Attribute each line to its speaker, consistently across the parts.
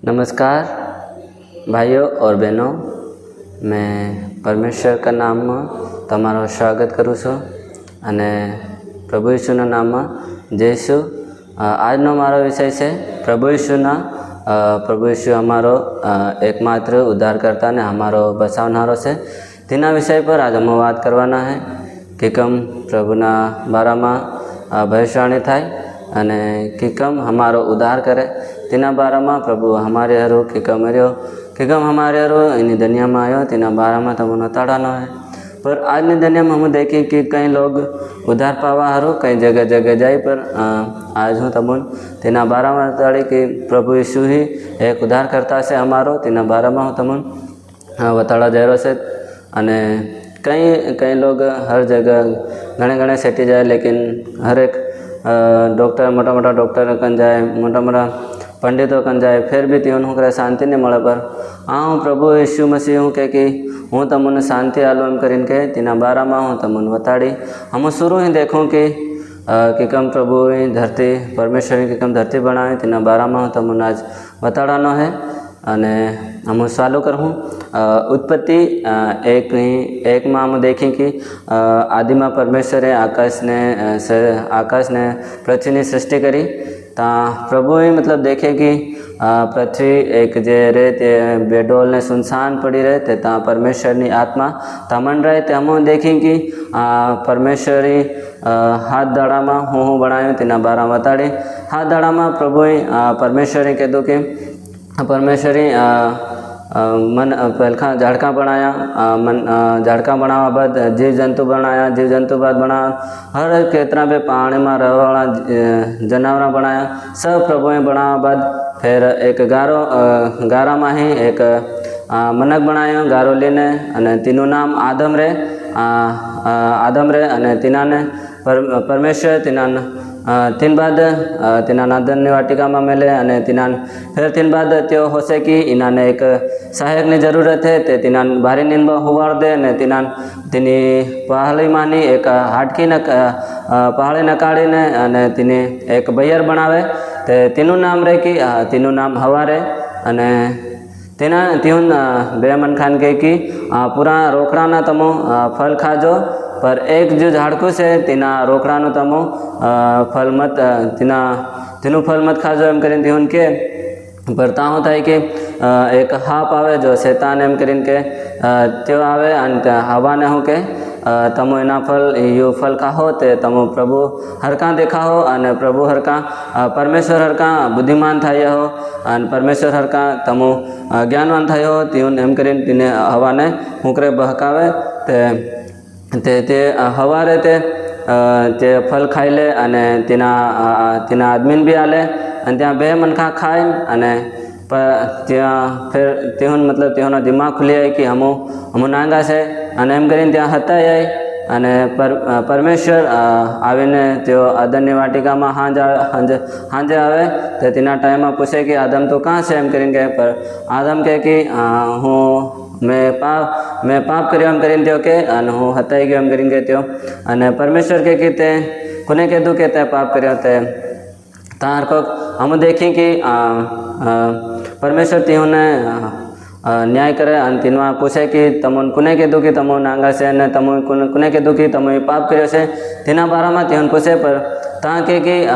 Speaker 1: नमस्कार भाइयों और बहनों, मैं परमेश्वर का नाम तमारो स्वागत करूँ छूँ अने प्रभु यीशुना नाम जय यीशु। आजनो मारो विषय है प्रभु यीशु अमारो एकमात्र उद्धारकर्ता ने हमारो बचावनारो से तेना विषय पर आज हम बात करवाना है कि कम प्रभुना बारा में भविष्यवाणी थाय अने कि कम हमारो उद्धार करे तेना बारा में प्रभु हमारे हरो कि कम हमारे हरो इन दुनिया में आयो तेना बारा में तमने बताड़ानो है। पर आज की दुनिया में हम देखें कि कई लोग उद्धार पावा हरो कई जगह जगह जाए, पर आज हूँ तमन तेना बारा में बताड़ी कि प्रभु यीशु ही एक उद्धार करता से हमारो तेना बारा में हूँ तमन बताड़ा जा रहा से। अने कई लोग हर जगह घणे सेटी जाए, लेकिन हर एक डॉक्टर मोटा मोटा डॉक्टर कन जाए, मोटा मोटा पंडितों कन जाए, फिर भी तीन हूँ करे शांति नहीं मिले। पर हूँ प्रभु यीशु मसीह हूँ कि हूँ तमने शांति आलो एम करीन के तेना बारा में हूँ तमने बताड़ी। हम शुरू ही देखूँ कि कम प्रभु धरती परमेश्वर की कम धरती बनाए तेना बारा में हूँ तमने आज बताड़ानो है। अने हम चालू करूँ उत्पत्ति एक में हम देखें कि आदि में परमेश्वर आकाश ने पृथ्वी की सृष्टि करी। ता प्रभु ही मतलब देखे कि पृथ्वी एक जे रहे ते बेडोल ने सुनसान पड़ी रहे थे, ता परमेश्वर की आत्मा तमन रहे थे। हम देखें कि परमेश्वरी हाथ दाड़ा में हूँ बनायो तेना बारा बताड़ी। हाथ दाड़ा में प्रभु परमेश्वरी कहूँ कि परमेश्वरी मन पहलखा झाड़का बनाया, झाड़का बनावा बाद जीव जंतु बनाया, जीव जंतु बाद बना हर क्षेत्र में पानी में रहवाला जानवर बनाया, सब प्रभुए बनावा बाद फिर एक गारा में ही एक मनक बनायो गारो लेने, अने तीनों नाम आदम रे अने तीना ने परमेश्वर तीन बाद तीना नादन वाटिका में मिले, अने तीना फिर तीन बाद त्यो होसे कि इन्होंने एक सहायक की जरूरत है ते तीना भारी नींद हुवाड़ दे ने तीनी पहाड़ी मानी एक हाटकी पहाड़ी नकाड़ी ने अने तीनी एक बैयर बनावे ते तीनों नाम रहे कि तीनों नाम हवारे। अने तीन बे मन खान के कि पूरा रोकड़ा ना तमो फल खाजो, पर एक जो झाड़कू से तीना रोकड़ा नो तमो फल मत तीनों फल मत खाजो एम करीन तीन के। पर ताहू थाय कि एक हाप आवे जो शैतान एम करीन के त्यो आवे अने हवा ने हूँ के तमो एना फल यो फल खाओ ते तमो प्रभु हरका देखा हो, अने प्रभु हरका परमेश्वर हरका बुद्धिमान थाय हो, अने परमेश्वर हरका तमो ज्ञानवान थाय हो। तीन एम करीन तीने हवा ने हूँ करे बहकावे ते हवारे ते फल खाई ले, अने तीना आदमी भी आले अने त्या बे मनखा खाए, अने त्या फिर तीन मतलब तीनो दिमाग खुली आई कि हम नांगा से, अने एम करीने त्या हता आई। अने परमेश्वर आवीने त्यो आदमनी वाटिका में हांजे आवे ते तीना टाइम में पूछे कि आदम तो कहाँ से एम करीने कहे। पर आदम कहे कि मैं पाप कर्यो एम करीने त्यो के अने हूँ हताई गयो एम करीने त्यो। अने परमेश्वर कहे कि ते कोने कीधुं के ते पाप कर्यो ते तार को हम देखें कि परमेश्वर तीहोने न्याय करे अने तीनों पूछे कि तमोन कुने कीधुं कि तमो नांगा से ने तमो कुने कीधुं कि तमो पाप कर्यो से तेना बारा में तीहोन पूछे। पर ता के कि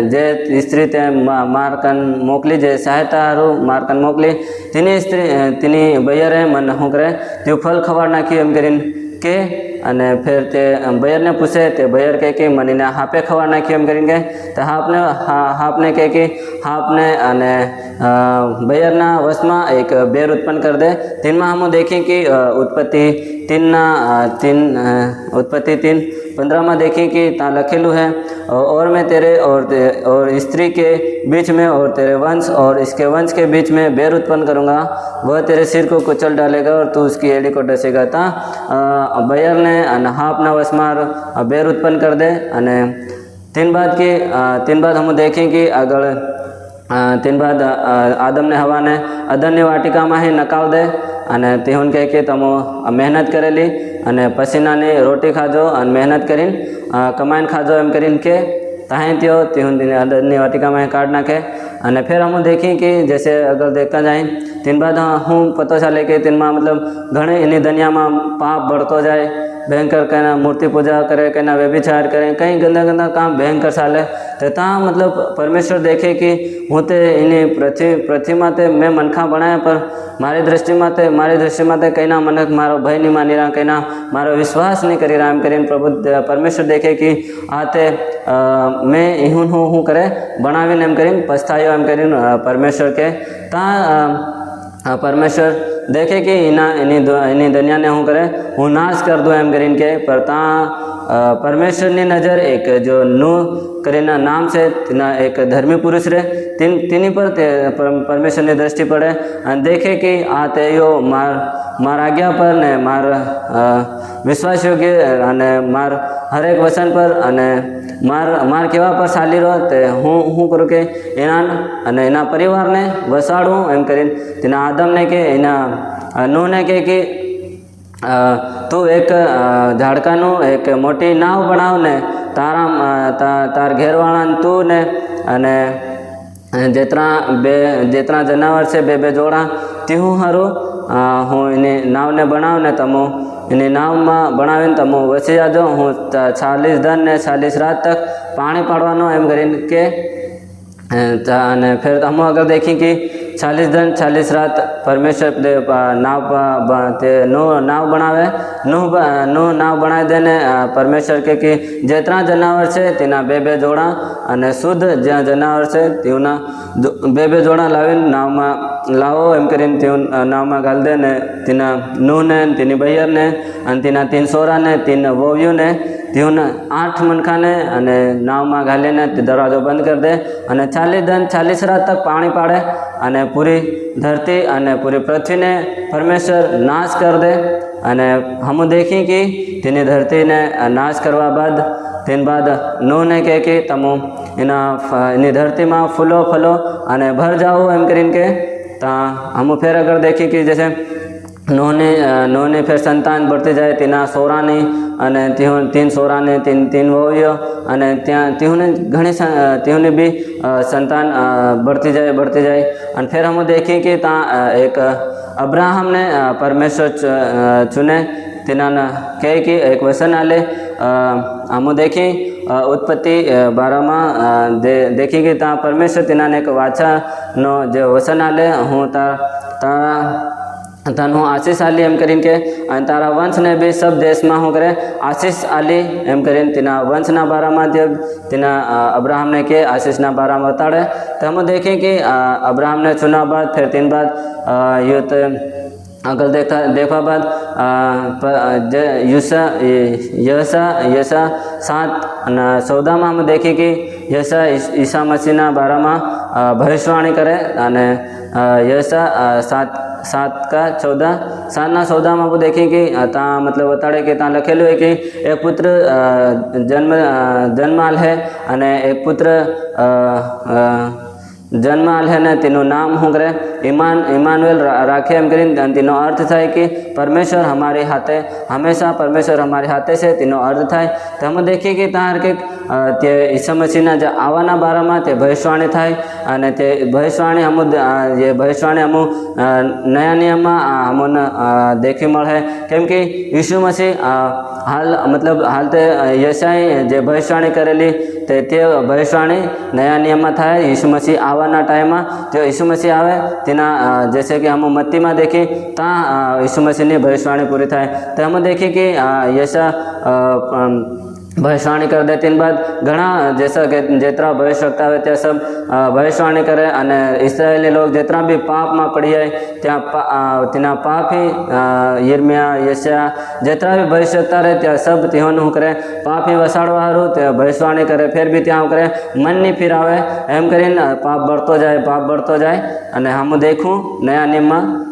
Speaker 1: जे स्त्री ते मारकन मोकली जे सहायता हारू मारकन मोकली तीनी बैयरे मन हूँ करे त्यो फल खवाड़ नाख्यो एम करीन के। अने फिर ते बैयर ने पूछे ते बैयर कहे कि मनीने हापे खवाड़ नाख्यो एम करीन के। तो हापने कहे कि हापने अने बैयरना वश में एक बेर उत्पन्न कर दे। तीन में हम देखें कि उत्पत्ति 3:15 में देखें कि ता लखेलू है, और मैं तेरे और स्त्री के बीच में और तेरे वंश और इसके वंश के बीच में बेर उत्पन्न करूँगा, वह तेरे सिर को कुचल डालेगा और तू उसकी एड़ी को डसेगा। ता बैयर ने हापना वश में बेर उत्पन्न कर दे। अने तीन बाद हम देखें कि अगर तीन बाद आदम ने हवा ने अदन वाटिका में ही नकाव दे, अने तेहुन कहे कि तमो मेहनत करेली अने पसीनानी रोटी खाजो अने मेहनत करीन कमाईन खाजो एम करीन के ताहें त्यो तीहुन अदन वाटिका में काढ़ नाखे। अने फिर हम देखें कि जैसे अगर देखा जाए तीन बाद हूँ पता चले कि तीन में मतलब घणे इन दुनिया में पाप बढ़तो जाए, भयंकर कहना मूर्ति पूजा करे, कहना व्यभिचार करे, कई गंदा गंदा काम भयंकर चाले। तो ता मतलब परमेश्वर देखे कि हूँ तो इन पृथ्वी माते मैं मनखा बनाया, पर मारी दृष्टि में कहीं ना मनक मारो भय नहीं मानी रहा, कहीं ना मारो विश्वास नहीं करी रहा। एम करीने प्रभु परमेश्वर देखे कि आते मैं इहूँ हूँ करे बनावीने एम करीने पछतायो एम करीने परमेश्वर के ता परमेश्वर देखे कि इनी दुनिया ने हूँ करे हूँ नाश कर दूँ एम करीने के। पर ता परमेश्वर की नज़र एक जो नूह करीना नाम से तीना एक धर्मी पुरुष रे तीनी पर परमेश्वर की दृष्टि पड़े और देखे कि आ ते यो मार आज्ञा पर ने मार विश्वास योग्य अने मार हरेक वचन पर अने मार केवा पर चाली रहो ते हूँ करूँ कि एना परिवार ने वसाड़ूँ एम करीने तीना आदम ने के एना नूह ने के कि तू एक झाड़कानु एक मोटी नाव बनाव ने तार घेरवाड़ा तू ने अने जेतरा जनावर से बे जोड़ा तीहूँ हारू हूँ इनी नाव ने बनाव ने तमो इनी नाव में बनावीने तमो वसी जाजो। हूँ 40 दिन ने 40 रात तक पानी पाड़वानो एम करीने के। अने फिर हम अगर देखें कि 40 दिन 40 रात परमेश्वर नाव बनावे नूह नाव बनाई देने परमेश्वर के कि जितना जनावर से तीना बे जोड़ा अने शुद्ध ज्यां जनावर से तीना बे जोड़ा लावीने नाव में लावो एम करीने तीन नाव में घाल दे ने तीना नूह ने तीनी बहियर ने अने तीना 3 सोरा ने 3 वोवियों ने तीन 8 मनखा ने अने नाव में घालीने दरवाजो बंद कर दे अने 40 दिन 40 रात तक पानी पाड़े अने पूरी धरती अने पूरी पृथ्वी ने परमेश्वर नाश कर दे। अने हम देखी कि तेनी धरती ने नाश करवा बाद तीन बाद नूह ने कहे कि तमो इनी धरती में फूलो फलो अने भर जाओ एम करीने के। ता हम फिर अगर देखी कि जैसे नूह ने फिर संतान बढ़ती जाए तीना सोरा ने अने 3 सोरा ने 3 वोवियो अने त्या तीहुने घणी तीहुने भी संतान बढ़ती जाए अने फिर हम देखी कि ता एक अब्राहम ने परमेश्वर चुने तिना कहे कि एक वचन आले हम देखी उत्पत्ति 12 में देखी कि ता परमेश्वर तिना ने एक वाचा नो जो वचन आले हूँ तनु आशीष आली एम करीने के अने तारा वंश ने भी सब देश में हूँ करे आशीष आली एम करीने तीना वंशना बारा में जब तीना अब्राहम ने के आशीषना बारा में बताड़े। तो हम देखें कि अब्राहम ने चुना बाद फिर 3 बाद युद्ध अगर देखा बाद यशा 7:14 में हम देखी कि यशा ईसा मसीहना बारा में भविष्यवाणी करे अने यशा 7:14 में वो देखें कि ता मतलब बताड़े कि ता लखेलू है कि एक पुत्र जन्माल है अने एक पुत्र जन्माल है ने तीनों नाम हूँ करे इमानुएल राखे एम करीने तीनों अर्थ थाय कि परमेश्वर हमारे हाथे हमेशा परमेश्वर हमारे हाथे से तीनों अर्थ थाय। तो हम देखीए कि तार के ते ईसा मसीहना जे आवाना बारा में ते भविष्यवाणी थाय अने ते भविष्यवाणी हम नया नियम में हमने देखी मळे केम कि यीशु मसीह हाल ते यशाई जे भविष्यवाणी करेली ते भविष्यवाणी नया नियम में थाय। यीशु मसीह आवाना टाइम में जो यीशु मसीह आवे तेना जैसे कि हम मत्ती में देखी ता यीशु मसीह की भविष्यवाणी पूरी थाय। तो हम देखी कि यशा भविष्यवाणी कर दे। तीन बाद घना जैसा कि जितना भविष्यवक्ता है त्या सब भविष्यवाणी करे अने इस्राएली लोग जितना भी पाप में पड़ी जाए त्या पाप ही यिर्मयाह यशायाह जितना भी भविष्यवक्ता रहे त्या सब त्यों करे पाप ही वसाड़वा हारू त्या भविष्यवाणी करे फिर भी त्या करे मन नहीं फिरावे एम करीने पाप बढ़तो जाए अने हम देखूँ नया नियम में